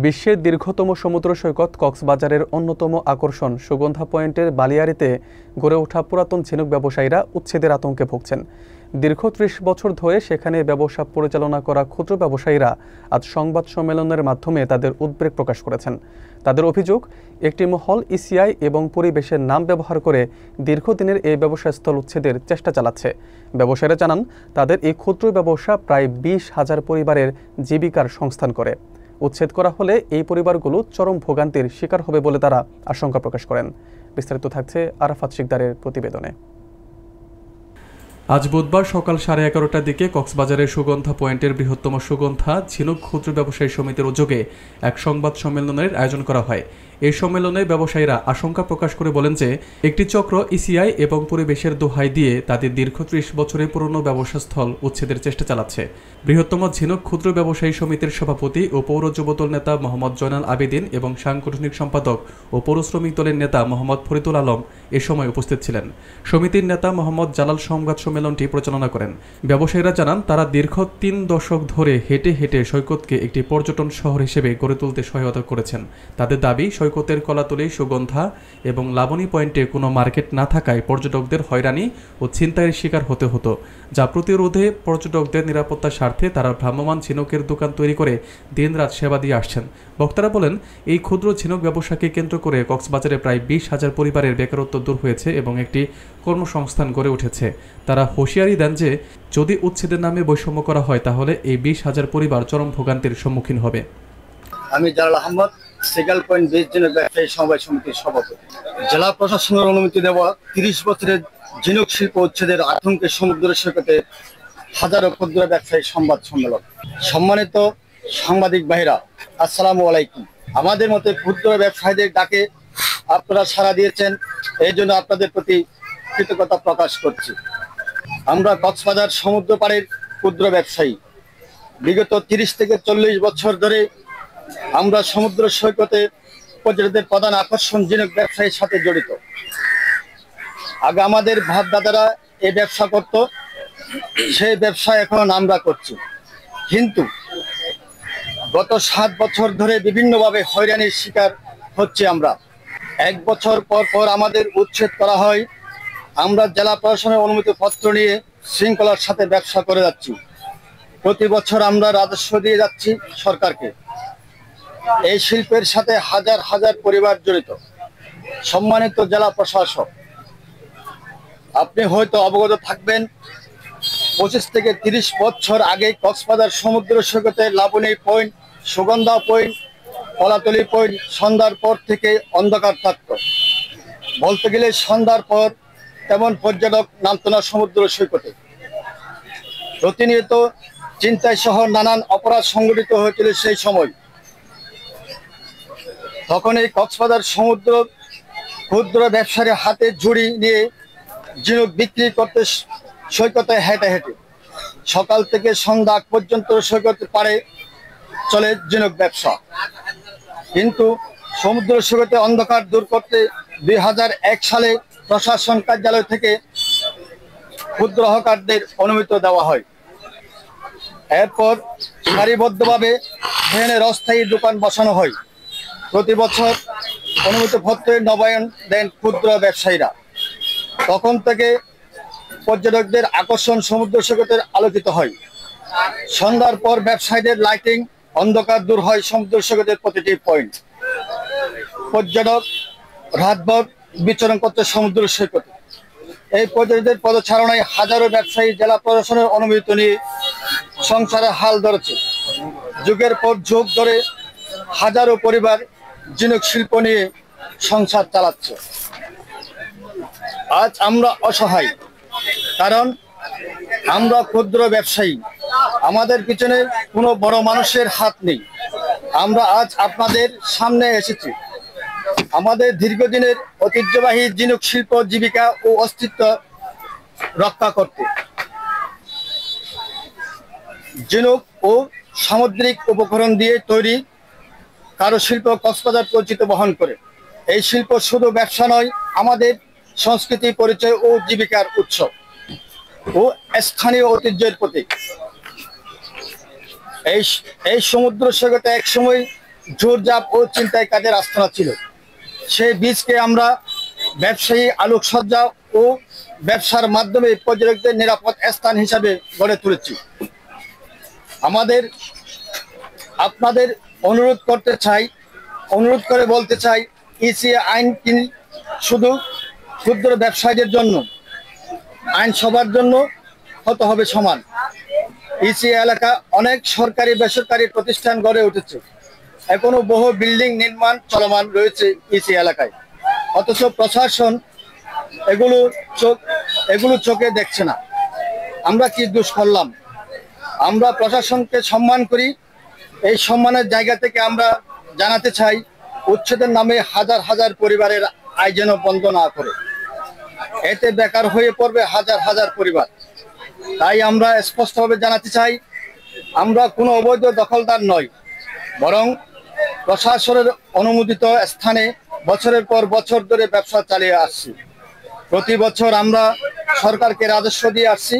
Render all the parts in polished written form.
বিশ্বের দীর্ঘতম সমুদ্র সৈকত কক্সবাজারের অন্যতম আকর্ষণ সুগন্ধা পয়েন্টের বালিয়াড়িতে গড়ে ওঠা পুরাতন ঝিনুক ব্যবসায়ীরা উচ্ছেদের আতঙ্কে ভুগছেন। দীর্ঘ ৩০ বছর ধরে সেখানে ব্যবসা পরিচালনা করা ক্ষুদ্র ব্যবসায়ীরা আজ সংবাদ সম্মেলনের মাধ্যমে তাদের উদ্বেগ প্রকাশ করেছেন। তাদের অভিযোগ, একটি মহল ইসিআই এবং পরিবেশের নাম ব্যবহার করে দীর্ঘদিনের এই ব্যবসাস্থল উচ্ছেদের চেষ্টা চালাচ্ছে। ব্যবসায়ীরা জানান, তাদের এই ক্ষুদ্র ব্যবসা প্রায় ২০,০০০ পরিবারের জীবিকার সংস্থান করে। উচ্ছেদ করা হলে এই পরিবারগুলো চরম ভোগান্তির শিকার হবে বলে তারা আশঙ্কা প্রকাশ করেন। বিস্তারিত থাকছে আরাফাত শিকদারের প্রতিবেদনে। আজ বুধবার সকাল 11:30টার দিকে কক্সবাজারের সুগন্ধা পয়েন্টের বৃহত্তম সুগন্ধা ঝিনুক ক্ষুদ্র ব্যবসায়ী সমিতির উদ্যোগে এক সংবাদ সম্মেলনের আয়োজন করা হয়। এই সম্মেলনে ব্যবসায়ীরা আশঙ্কা প্রকাশ করে বলেন যে একটি চক্র ইসিআই এবং পরিবেশের দোহাই দিয়ে তাদের দীর্ঘ ৩০ বছরের পুরনো ব্যবসাস্থল উচ্ছেদের চেষ্টা চালাচ্ছে। বৃহত্তম ঝিনুক ক্ষুদ্র ব্যবসায়ী সমিতির সভাপতি ও পৌর যুবদল নেতা মোহাম্মদ জয়নাল আবেদিন এবং সাংগঠনিক সম্পাদক ও পৌর শ্রমিক দলের নেতা মোহাম্মদ ফরিদুল আলম এ সময় উপস্থিত ছিলেন। সমিতির নেতা মোহাম্মদ জালাল সংবাদ সম্মেলনটি পরিচালনা করেন। ব্যবসায়ীরা জানান, তারা দীর্ঘ ৩ দশক ধরে হেঁটে হেঁটে সৈকতকে একটি পর্যটন শহর হিসেবে গড়ে তুলতে সহায়তা করেছেন। তাদের দাবি, সৈকতের কলাতলী, সুগন্ধা এবং লাবণী পয়েন্টে কোনো মার্কেট না থাকায় পর্যটকদের হয়রানি ও ছিনতাইয়ের শিকার হতে হতো, যা প্রতিরোধে পর্যটকদের নিরাপত্তার স্বার্থে তারা ভ্রাম্যমাণ ঝিনুকের দোকান তৈরি করে দিনরাত সেবা দিয়ে আসছেন। বক্তারা বলেন, এই ক্ষুদ্র ঝিনুক ব্যবসাকে কেন্দ্র করে কক্সবাজারে প্রায় ২০,০০০ পরিবারের বেকারত্ব দূর হয়েছে এবং একটি কর্মসংস্থান গড়ে উঠেছে। তারা হুঁশিয়ারি দেন যে যদি উচ্ছেদের নামে বৈষম্য করা হয় তাহলে এই ২০,০০০ পরিবার চরম ভোগান্তির সম্মুখীন হবে। আমি জালাল আহমদ, সিগাল পয়েন্ট বীজ ঝিনুক ব্যবসায়ী সমবায় সমিতির সভাপতি। জেলা প্রশাসনের অনুমতি দেওয়া ৩০ বছরের ঝিনুক শিল্প উচ্ছেদের আতঙ্কে সমুদ্র সৈকতে হাজারো ক্ষুদ্র ব্যবসায়ী সংবাদ সম্মেলন। সম্মানিত সাংবাদিক ভাইরা, আসসালামু আলাইকুম। আমাদের মতে ক্ষুদ্র ব্যবসায়ীদের ডাকে আপনারা সাড়া দিয়েছেন, এই জন্য আপনাদের প্রতি কৃতজ্ঞতা প্রকাশ করছি। আমরা কক্সবাজার সমুদ্র পাড়ের ক্ষুদ্র ব্যবসায়ী। বিগত ৩০ থেকে ৪০ বছর ধরে আমরা সমুদ্র সৈকতে পর্যটকদের প্রধান আকর্ষণ ঝিনুক ব্যবসায়ীর সাথে জড়িত। আগে আমাদের ভাত দাদারা এই ব্যবসা করত, সেই ব্যবসা এখন আমরা করছি। কিন্তু গত ৭ বছর ধরে বিভিন্নভাবে হয়রানির শিকার হচ্ছে আমরা। ১ বছর পর পর আমাদের উচ্ছেদ করা হয়। আমরা জেলা প্রশাসনের অনুমতি পত্র নিয়ে শৃঙ্খলার সাথে ব্যবসা করে যাচ্ছি। প্রতি বছর আমরা রাজস্ব দিয়ে যাচ্ছি সরকারকে। এই শিল্পের সাথে হাজার হাজার পরিবার জড়িত। সম্মানিত জেলা প্রশাসক, আপনি হয়তো অবগত থাকবেন, ২৫ থেকে ৩০ বছর আগে কক্সবাজার সমুদ্র সৈকতে Laboni point, Sugandha point, Kolatoli point সন্ধ্যার পর থেকে অন্ধকার থাকত। বলতে গেলে সন্ধ্যার পর তেমন পর্যটক নামত না সমুদ্র সৈকতে। প্রতিনিয়ত চিন্তায় সহ নানান অপরাধ সংঘটিত হয়েছিল সেই সময়। তখন এই কক্সবাজার সমুদ্র ক্ষুদ্র ব্যবসায়ীর হাতে ঝুড়ি নিয়ে ঝিনুক বিক্রি করতে সৈকতে হেঁটে হেঁটে সকাল থেকে সন্ধ্যা পর্যন্ত সৈকতে পাড়ে চলে ঝিনুক ব্যবসা। কিন্তু সমুদ্র সৈকতে অন্ধকার দূর করতে ২০০১ সালে প্রশাসন কার্যালয় থেকে ক্ষুদ্র হকারদের অনুমতি দেওয়া হয়। এরপর সারিবদ্ধভাবে এখানে অস্থায়ী দোকান বসানো হয়। প্রতি বছর অনুমতিপত্রের নবায়ন দেন ক্ষুদ্র ব্যবসায়ীরা। তখন থেকে পর্যটকদের আকর্ষণ সমুদ্র সৈকতের আলোকিত হয়। সন্ধ্যার পর ব্যবসায়ীদের লাইটিং, অন্ধকার দূর হয় সমুদ্র সৈকতের প্রতিটি পয়েন্ট। পর্যটক রাতভর বিচরণ করতে সমুদ্র সৈকতে। এই পর্যটকদের পদচারণায় হাজারো ব্যবসায়ী জেলা প্রশাসনের অনুমতি নিয়ে সংসারে হাল ধরেছে। যুগের পর যুগ ধরে হাজারো পরিবার ঝিনুক শিল্প নিয়ে সংসার চালাচ্ছে। আজ আমরা অসহায়, কারণ আমরা ক্ষুদ্র ব্যবসায়ী। আমাদের পিছনে কোনো বড় মানুষের হাত নেই। আমরা আজ আপনাদের সামনে এসেছি আমাদের দীর্ঘদিনের ঐতিহ্যবাহী ঝিনুক শিল্প জীবিকা ও অস্তিত্ব রক্ষা করতে। ঝিনুক ও সামুদ্রিক উপকরণ দিয়ে তৈরি কারুশিল্প কক্সবাজার পরিচিত বহন করে। এই শিল্প শুধু ব্যবসা নয়, আমাদের সংস্কৃতি, পরিচয় ও জীবিকার উৎস ও স্থানীয় ঐতিহ্যের প্রতীক। এই সমুদ্র সৈকতে একসময় জোরজাপ ও ছিনতাই কাজের আস্তানা ছিল। সেই বীজকে আমরা ব্যবসায়ী আলোকসজ্জা ও ব্যবসার মাধ্যমে পর্যটকদের নিরাপদ স্থান হিসাবে গড়ে তুলেছি। আপনাদের অনুরোধ করে বলতে চাই, ইসিএ আইন শুধু ক্ষুদ্র ব্যবসায়ীদের জন্য, আইন সবার জন্য হতে হবে সমান। ইসিএ এলাকা অনেক সরকারি বেসরকারি প্রতিষ্ঠান গড়ে উঠেছে, এখনো বহু বিল্ডিং নির্মাণ চলমান রয়েছে ইসিএ এলাকায়, অথচ প্রশাসন এগুলো চোখে দেখছে না। আমরা কি দোষ করলাম? আমরা প্রশাসনকে সম্মান করি। এই সম্মানের জায়গা থেকে আমরা জানাতে চাই, উচ্ছেদের নামে হাজার হাজার পরিবারের আয় যেন বন্ধ না করে, এতে বেকার হয়ে পড়বে হাজার হাজার পরিবার। তাই আমরা স্পষ্টভাবে জানাতে চাই, আমরা কোনো অবৈধ দখলদার নই, বরং প্রশাসনের অনুমোদিত স্থানে বছরের পর বছর ধরে ব্যবসা চালিয়ে আসছি। প্রতি বছর আমরা সরকারকে রাজস্ব দিয়ে আসছি।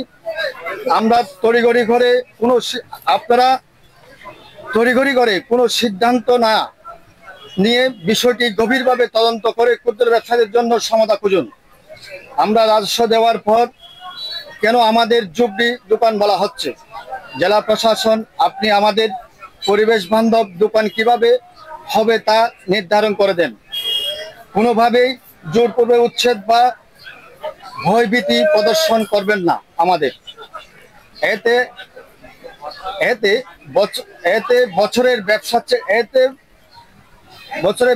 আমরা তড়িঘড়ি করে কোনো সিদ্ধান্ত না নিয়ে বিষয়টি গভীরভাবে তদন্ত করে ক্ষুদ্র ব্যবসায়ীদের জন্য সমাধান খুঁজুন। আমরা রাজস্ব দেওয়ার পর কেন আমাদের জুবলি দোকান বলা হচ্ছে? জেলা প্রশাসন, আপনি আমাদের পরিবেশ বান্ধব দোকান কিভাবে হবে তা নির্ধারণ করে দেন। কোনোভাবেই জোরপূর্বক উচ্ছেদ বা ভয়ভীতি প্রদর্শন করবেন না আমাদের। এতে বছরের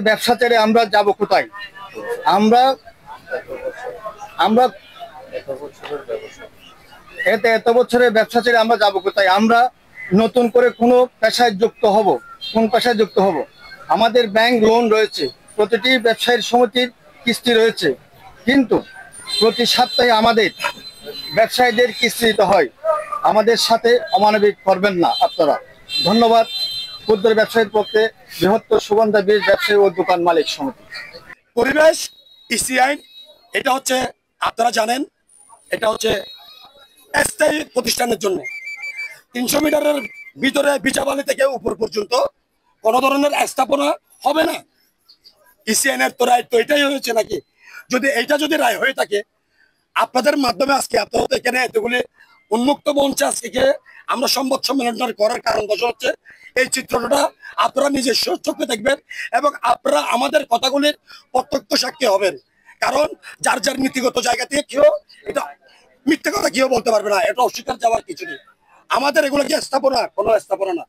ব্যবসা ছেড়ে আমরা যাব কোথায়? এত বছরের ব্যবসা ছেড়ে আমরা যাব কোথায়? আমরা নতুন করে কোন পেশায় যুক্ত হব? আমাদের ব্যাংক লোন রয়েছে, প্রতিটি ব্যবসায়ীর সমিতির কিস্তি রয়েছে, কিন্তু প্রতি সপ্তাহে আমাদের ব্যবসায়ীদের কিস্তি দিতে হয়। আমাদের সাথে অমানবিক করবেন না আপনারা। ধন্যবাদ। ক্ষুদ্র ব্যবসায়ীর পক্ষে বৃহত্তর সুগন্ধা বীজ ব্যবসায়ী ও দোকান মালিক সমিতি। পরিবেশ ইসি আইন, এটা হচ্ছে আপনারা জানেন, এটা হচ্ছে স্থায়ী প্রতিষ্ঠানের জন্য 300 মিটারের ভিতরে বিচাবালি থেকে উপর পর্যন্ত কোন ধরনের স্থাপনা হবে না। ইসি আইনের তো রায় তো এটাই হয়েছে নাকি? যদি রায় হয়ে থাকে, আপনাদের মাধ্যমে আজকে আপনারা এখানে এতগুলি উন্মুক্ত মঞ্চে আজকে আমরা সংবাদ সম্মেলনটা করার কারণ হচ্ছে এই চিত্রটা আপনারা নিজস্ব চোখে দেখবেন এবং আপনারা আমাদের কথাগুলির প্রত্যক্ষ সাক্ষী হবেন। কারণ যার যার নীতিগত জায়গা থেকে কেউ এটা মিথ্যে কথা কেউ বলতে পারবে না, এটা অস্বীকার যাওয়ার কিছু নেই। আমাদের এগুলো কি স্থাপনা? কোনো স্থাপনা না।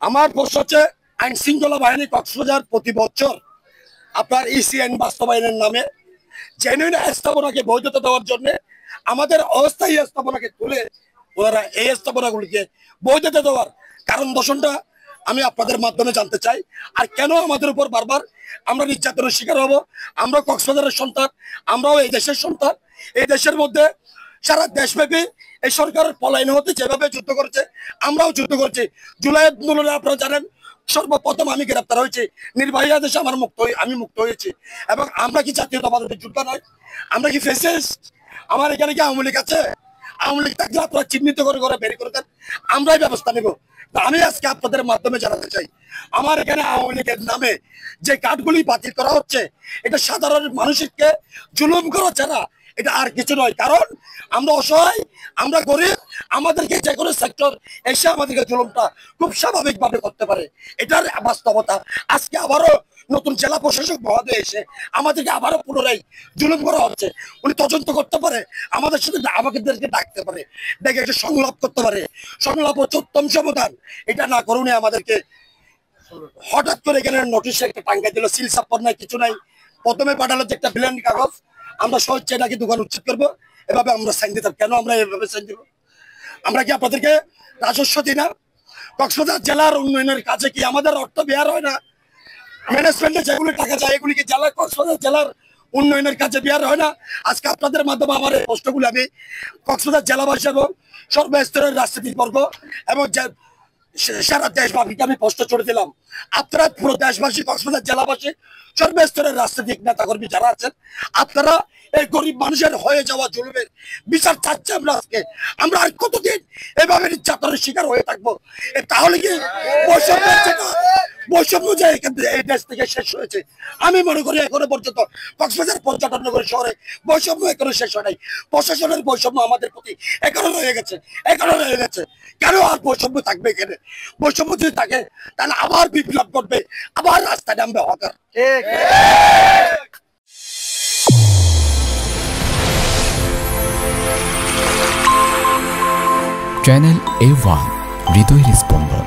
আমার প্রশ্ন হচ্ছে, আইন শৃঙ্খলা বাহিনী কক্সবাজার প্রতি বছর আপনার ইসি আইন বাস্তবায়নের নামে জেনুইন স্থাপনাকে বৈধতা দেওয়ার জন্য আমাদের অস্থায়ী স্থাপনাকে তুলে ওনারা এই স্থাপনাগুলিকে বৈধতা দেওয়ার কারণ দর্শনটা আমি আপনাদের মাধ্যমে জানতে চাই। আর কেন আমাদের উপর বারবার আমরা নির্যাতনের শিকার হব? আমরা কক্সবাজারের সন্তান, আমরাও এই দেশের সন্তান। এই দেশের মধ্যে সারা দেশব্যাপী এই সরকারের পলায়ন হতে যেভাবে যুদ্ধ করেছে, আমরাও যুদ্ধ করছি। জুলাই আন্দোলনে আপনারা জানেন, সর্বপ্রথম আমি গ্রেপ্তার হয়েছি, নির্বাহী আদেশে আমি মুক্ত হয়েছি। এবং আমরা কি জাতীয়তাবাদের যোদ্ধা নয়? আমরা কি ফেসিস্ট? আমার এখানে কি আওয়ামী লীগ আছে? আওয়ামী লীগ থাকলে আপনারা চিহ্নিত করে বের করে দেন, আমরাই ব্যবস্থা নেব। আমি আজকে আপনাদের মাধ্যমে জানাতে চাই, আমার এখানে আওয়ামী লীগের নামে যে কার্ডগুলি বাতিল করা হচ্ছে, এটা সাধারণ মানুষকে জুলুম করা ছাড়া এটা আর কিছু নয়। কারণ আমরা অসহায়, আমরা গরিব, আমাদেরকে যে কোনো সেক্টর এসে আমাদেরকে জুলুমটা খুব স্বাভাবিকভাবে করতে পারে, এটার বাস্তবতা। আজকে আবারও নতুন জেলা প্রশাসক মহোদয় এসে আমাদেরকে আবারও পুনরায় জুলুম করা হচ্ছে। উনি তদন্ত করতে পারে, আমাদের সাথে আমাদেরকে ডাকতে পারে, ডেকে একটা সংলাপ করতে পারে। সংলাপ হচ্ছে উত্তম সমাধান। এটা না করুন, আমাদেরকে হঠাৎ করে এখানে নোটিশে একটা টাঙ্গাই দিল, সিল সাপ্পর নাই, কিছু নাই। প্রথমে পাঠালো যে একটা প্লেন কাগজ, আমরা স্বেচ্ছায় নাকি দোকান উচ্ছেদ করবো, এভাবে আমরা সাইন দিতাম। কেন আমরা এভাবে সাইন দিব? আমরা কি আপনাদেরকে রাজস্ব দিই না? কক্সবাজার জেলার উন্নয়নের কাজে কি আমাদের অর্থ ব্যয় হয় না? ম্যানেজমেন্টে যেগুলি টাকা যায়, এগুলি কি কক্সবাজার জেলার উন্নয়নের কাজে ব্যয় হয় না? আজকে আপনাদের মাধ্যমে আমার এই প্রশ্নগুলি আমি কক্সবাজার জেলাবাসী এবং সর্বস্তরের রাজনীতিক বর্গ এবং সারা দেশবাসীকে আমি প্রশ্ন ছড়ে দিলাম। আপনারা পুরো দেশবাসী, কক্সবাজার জেলাবাসী, সর্বস্তরের রাজনৈতিক নেতাকর্মী যারা আছেন, আপনারা এই গরিব মানুষের হয়ে যাওয়া জুলুমের বিচার চাচ্ছে। আমরা আর কতদিন এভাবে নির্যাতনের শিকার হয়ে থাকবো? তাহলে কি বৈষম্য যে এই দেশ থেকে শেষ হয়েছে, আমি মনে করি এখনো পর্যন্ত কক্সবাজার পর্যটন নগরী শহরে বৈষম্য এখনো শেষ হয় নাই। প্রশাসনের বৈষম্য আমাদের প্রতি এখনো রয়ে গেছে। কেন আর বৈষম্য থাকবে এখানে? বৈষম্য যদি থাকে তাহলে আবার বিপ্লব করবে, আবার রাস্তায় নামবে হকার। চ্যানেল A1 হৃদয়ের স্পন্দন।